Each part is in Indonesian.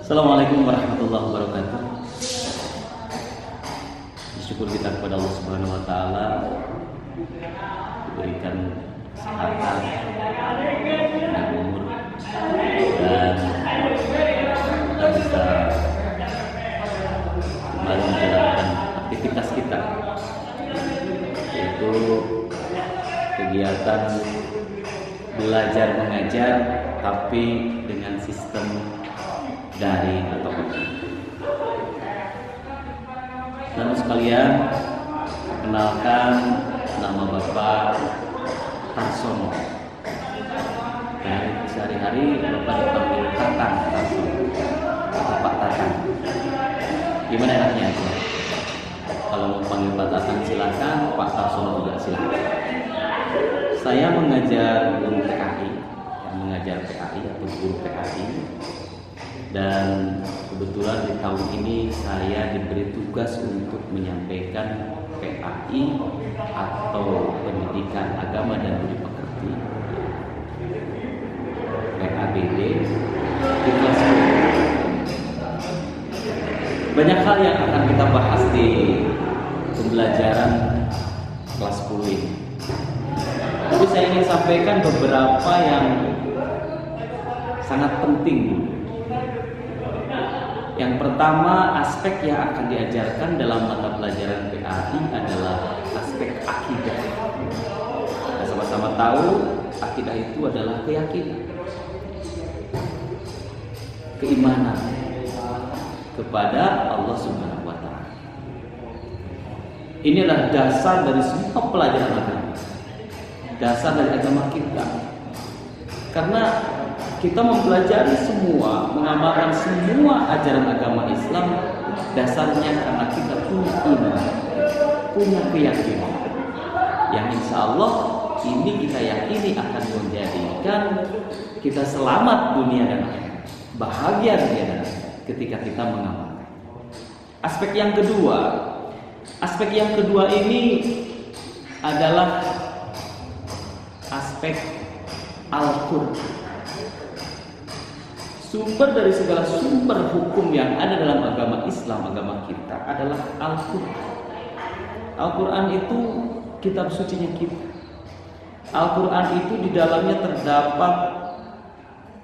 Assalamualaikum warahmatullahi wabarakatuh. Bersyukur kita kepada Allah Subhanahu wa taala diberikan kesehatan dan umur, dan kita bisa kembali menjalankan aktivitas kita, yaitu kegiatan belajar mengajar tapi dengan sistem daring atau online. Namun sekalian, kenalkan nama Bapak Tarsono. Dan sehari-hari Bapak dipanggil Tatang Tarsono atau Pak Tatang. Gimana enaknya aja? Kalau mau panggil Pak Tatang silakan, Pak Tarsono juga silakan. Saya mengajar guru PKI, mengajar PKI atau guru PKI. Dan kebetulan di tahun ini saya diberi tugas untuk menyampaikan PAI atau Pendidikan Agama dan Budi Pekerti, PABD, di kelas 10. Banyak hal yang akan kita bahas di pembelajaran kelas 10 ini. Tapi saya ingin sampaikan beberapa yang sangat penting. Yang pertama, aspek yang akan diajarkan dalam mata pelajaran PAI adalah aspek akidah. Kita sama-sama tahu akidah itu adalah keyakinan, keimanan kepada Allah Subhanahu wa taala. Ini adalah dasar dari semua pelajaran agama, dasar dari agama kita. Karena kita mempelajari semua, mengamalkan semua ajaran agama Islam dasarnya karena kita punya iman, punya keyakinan yang insya Allah ini kita yakini akan menjadikan kita selamat dunia dan akhirat, bahagia dunia dan akhirat ketika kita mengamalkan. Aspek yang kedua ini adalah aspek Al-Qur'an. Sumber dari segala sumber hukum yang ada dalam agama Islam, agama kita adalah Al-Quran. Al-Quran itu kitab sucinya kita. Al-Quran itu di dalamnya terdapat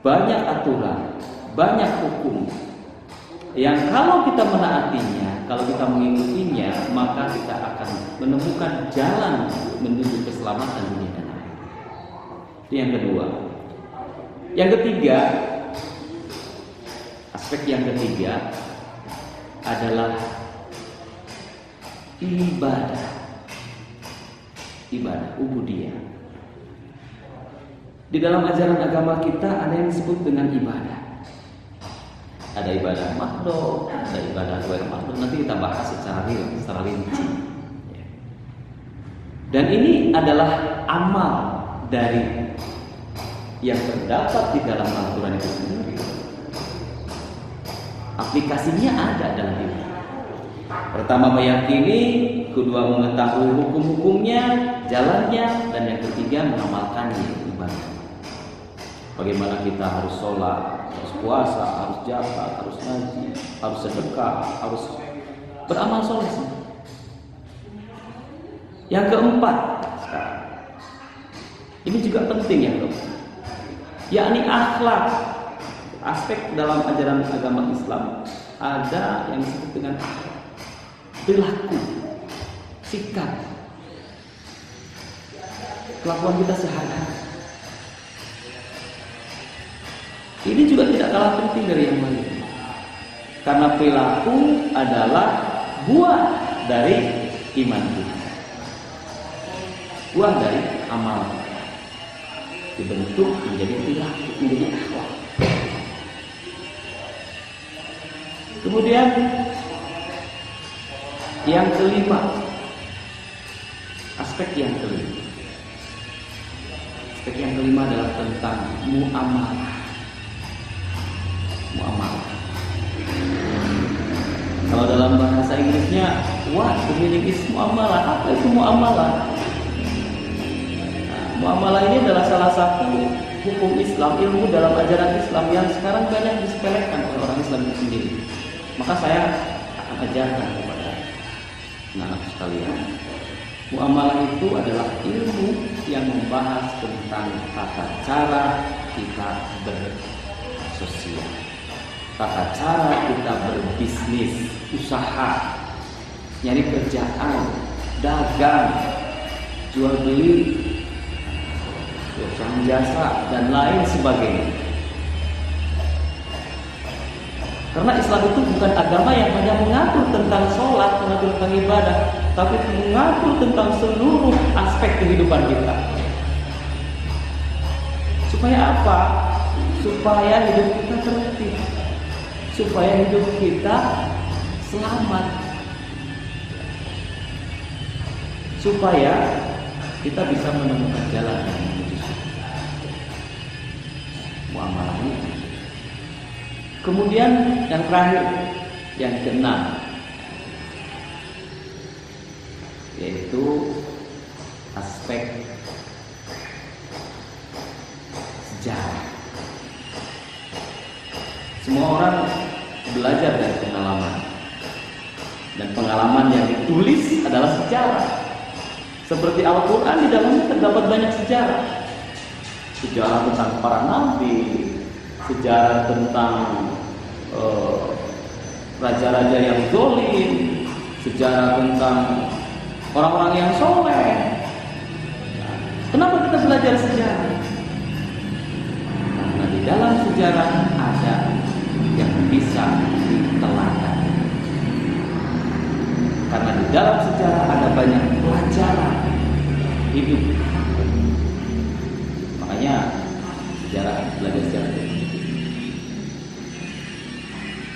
banyak aturan, banyak hukum yang kalau kita menaatinya, kalau kita mengikutinya, maka kita akan menemukan jalan menuju keselamatan dunia dan akhirat. Itu yang kedua. Yang ketiga, aspek yang ketiga adalah ibadah, ubudiyah. Di dalam ajaran agama kita ada yang disebut dengan ibadah. Ada ibadah makhluk, ada ibadah luar makhluk. Nanti kita bahas secara rinci. Dan ini adalah amal dari yang terdapat di dalam Al-Quran itu sendiri. Aplikasinya ada dalam diri. Pertama meyakini, kedua mengetahui hukum-hukumnya, jalannya, dan yang ketiga mengamalkannya, ibadah. Bagaimana kita harus sholat, harus puasa, harus zakat, harus ngaji, harus sedekah, harus beramal soleh. Yang keempat, sekarang ini juga penting yang keempat, yakni akhlak. Aspek dalam ajaran agama Islam ada yang disebut dengan perilaku, sikap, kelakuan kita sehari-hari. Ini juga tidak kalah penting dari yang lain, karena perilaku adalah buah dari iman kita, buah dari amal, dibentuk menjadi perilaku, menjadi akhlak. Kemudian yang kelima, aspek yang kelima adalah tentang muamalah. Kalau dalam bahasa Inggrisnya, what the meaning is muamalah? Apa itu muamalah? Muamalah ini adalah salah satu hukum Islam, ilmu dalam ajaran Islam yang sekarang banyak disepelekan oleh orang Islam itu sendiri. Maka saya akan ajarkan kepada anak sekalian, muamalah itu adalah ilmu yang membahas tentang tata cara kita bersosial, tata cara kita berbisnis, usaha, nyari kerjaan, dagang, jual beli, usaha jasa, dan lain sebagainya. Karena Islam itu bukan agama yang hanya mengatur tentang sholat, mengatur tentang ibadah, tapi mengatur tentang seluruh aspek kehidupan kita. Supaya apa? Supaya hidup kita tertib, supaya hidup kita selamat, supaya kita bisa menemukan jalan yang menuju surga. Muamalah ini. Kemudian yang terakhir, yang keenam, yaitu aspek sejarah. Semua orang belajar dari pengalaman, dan pengalaman yang ditulis adalah sejarah. Seperti Al-Quran, di dalamnya terdapat banyak sejarah. Sejarah tentang para nabi, sejarah tentang raja-raja yang zalim, sejarah tentang orang-orang yang soleh. Kenapa kita belajar sejarah? Karena di dalam sejarah ada yang bisa diteladani. Karena di dalam sejarah ada banyak pelajaran hidup. Makanya belajar sejarah.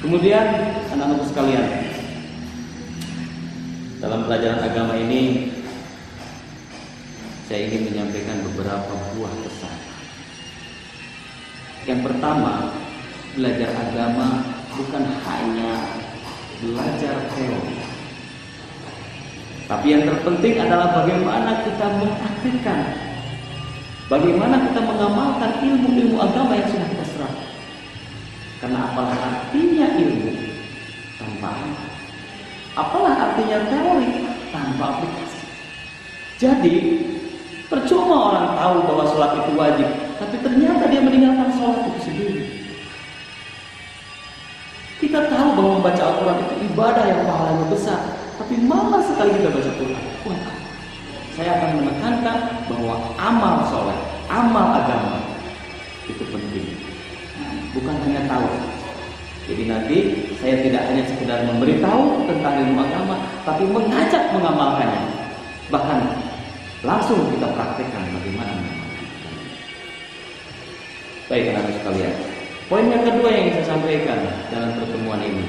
Kemudian anak-anakku sekalian, dalam pelajaran agama ini saya ingin menyampaikan beberapa buah pesan. Yang pertama, belajar agama bukan hanya belajar teori, tapi yang terpenting adalah bagaimana kita mempraktikkan, bagaimana kita mengamalkan ilmu-ilmu agama yang sudah kita serap. Karena apalah artinya ilmu tanpa amal? Apalah artinya teori tanpa aplikasi? Jadi percuma orang tahu bahwa sholat itu wajib, tapi ternyata dia meninggalkan sholat itu sendiri. Kita tahu bahwa membaca Al-Quran itu ibadah yang pahalanya besar, tapi malas sekali kita baca Quran. Saya akan menekankan bahwa amal sholat, amal agama itu penting, bukan hanya tahu. Jadi nanti saya tidak hanya sekedar memberitahu tentang ilmu agama, tapi mengajak mengamalkannya. Bahkan langsung kita praktekkan bagaimana mengamalkan. Baik anak-anak sekalian, poin yang kedua yang saya sampaikan dalam pertemuan ini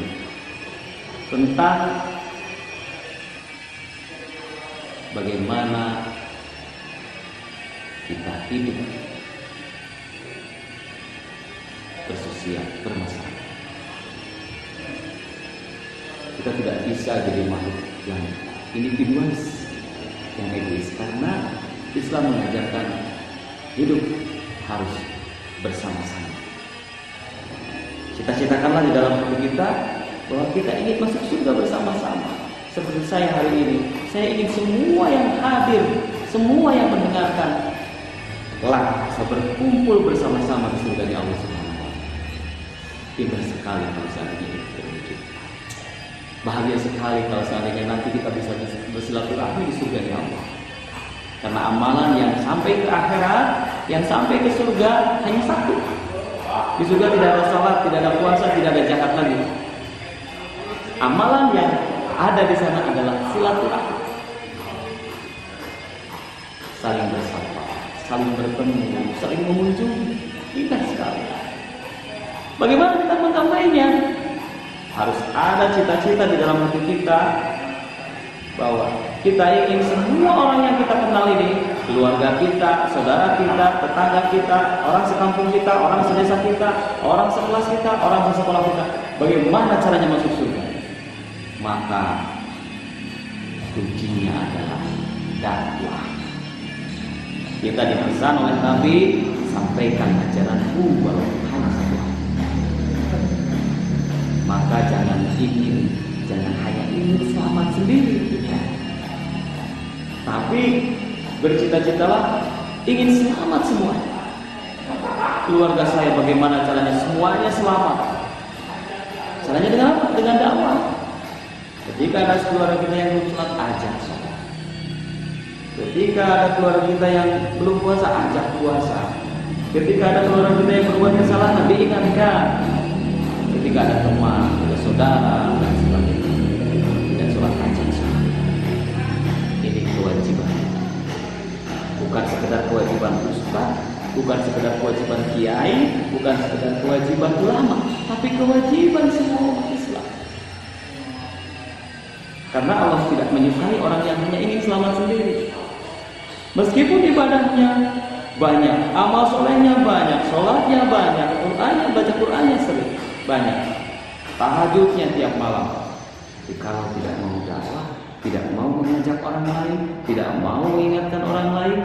tentang bagaimana kita hidup bersosial, bermasyarakat. Kita tidak bisa jadi makhluk yang individualis, yang egois, karena Islam mengajarkan hidup harus bersama-sama. Cita-citakanlah di dalam hati kita bahwa kita ingin masuk surga bersama-sama. Seperti saya hari ini, saya ingin semua yang hadir, semua yang mendengarkan kelak bisa berkumpul bersama-sama di surga Allah Subhanahu wa Ta'ala. Indah sekali kalau seandainya itu terwujud. Bahagia sekali kalau seandainya nanti kita bisa bersilaturahmi di surga Allah. Karena amalan yang sampai ke akhirat, yang sampai ke surga hanya satu. Di surga tidak ada salat, tidak ada puasa, tidak ada zakat lagi. Amalan yang ada di sana adalah silaturahmi, saling bersapa, saling bertemu, saling mengunjungi. Indah sekali. Bagaimana kita menggapainya? Harus ada cita-cita di dalam hati kita bahwa kita ingin semua orang yang kita kenal ini, keluarga kita, saudara kita, tetangga kita, orang sekampung kita, orang sedesa kita, orang sekelas kita, orang sekolah kita, bagaimana caranya masuk surga? Maka kuncinya adalah dakwah. Kita dipesan oleh Nabi sampaikan ajaranku walau hanya satu hari. Maka jangan hanya ingin selamat sendiri, tapi bercita-citalah ingin selamat semua. Keluarga saya bagaimana caranya semuanya selamat? Caranya dengan apa? Dengan dakwah. Ketika ada keluarga kita yang belum sholat, ajak sholat. Ketika ada keluarga kita yang belum puasa, ajak puasa. Ketika ada keluarga kita yang berbuat kesalahan, diingatkan. Ketika ada teman, ada saudara, dan sebagainya, tidak sholat, ajak sholat. Ini kewajiban. Bukan sekedar kewajiban ustaz, bukan sekedar kewajiban kiai, bukan sekedar kewajiban ulama, tapi kewajiban semua umat Islam. Karena Allah tidak menyukai orang yang hanya ingin selamat sendiri. Meskipun ibadahnya banyak, amal solehnya banyak, sholatnya banyak, Qur'annya, baca Qur'annya sering banyak, tahajudnya tiap malam, tapi kalau tidak mau dakwah, tidak mau mengajak orang lain, tidak mau mengingatkan orang lain,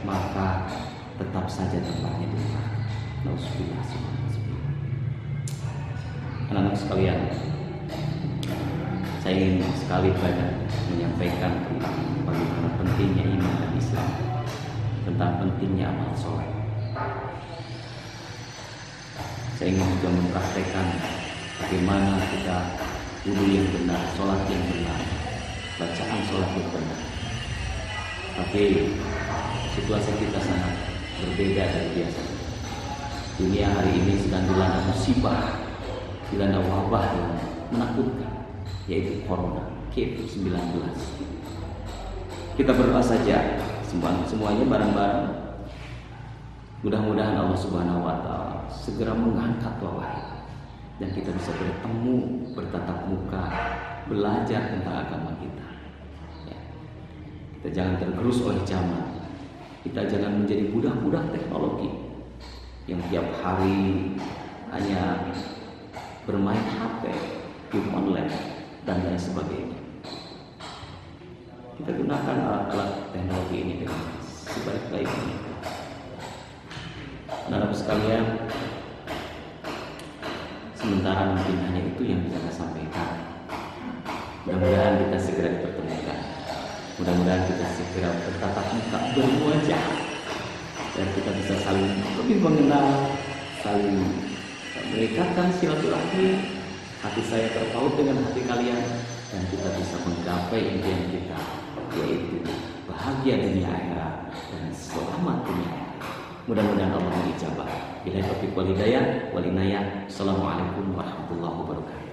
maka tetap saja tempatnya di neraka. Nauzubillah. Anak-anak sekalian, saya ingin sekali banyak menyampaikan tentang bagaimana pentingnya iman dan Islam, tentang pentingnya amal soleh. Saya ingin juga mempraktekkan bagaimana kita wudhu yang benar, sholat yang benar, bacaan sholat yang benar. Tapi situasi kita sangat berbeda dari biasa. Dunia hari ini sedang dilanda musibah, dilanda wabah yang menakutkan, yaitu corona, COVID-19. Kita berdoa saja semuanya bareng-bareng. Mudah-mudahan Allah Subhanahu wa Ta'ala segera mengangkat wabah ini dan kita bisa bertemu, bertatap muka, belajar tentang agama kita. Ya. Kita jangan tergerus oleh zaman. Kita jangan menjadi budak-budak teknologi yang tiap hari hanya bermain HP, game online, dan lain sebagainya. Kita gunakan alat-alat teknologi ini dengan sebaik-baiknya. Anak-anak sekalian, sementara mungkin hanya itu yang bisa saya sampaikan. Mudah-mudahan kita segera dipertemukan. Mudah-mudahan kita segera bertatap muka, berwajah, dan kita bisa saling lebih mengenal, saling mengikatkan silaturahmi. Hati saya terpaut dengan hati kalian, dan kita bisa menggapai impian kita, yaitu bahagia dunia akhirat dan selamat dunia akhirat. Mudah-mudahan Allah mengijabah. Billahi taufiq wal hidayah wal inayah. Assalamualaikum warahmatullahi wabarakatuh.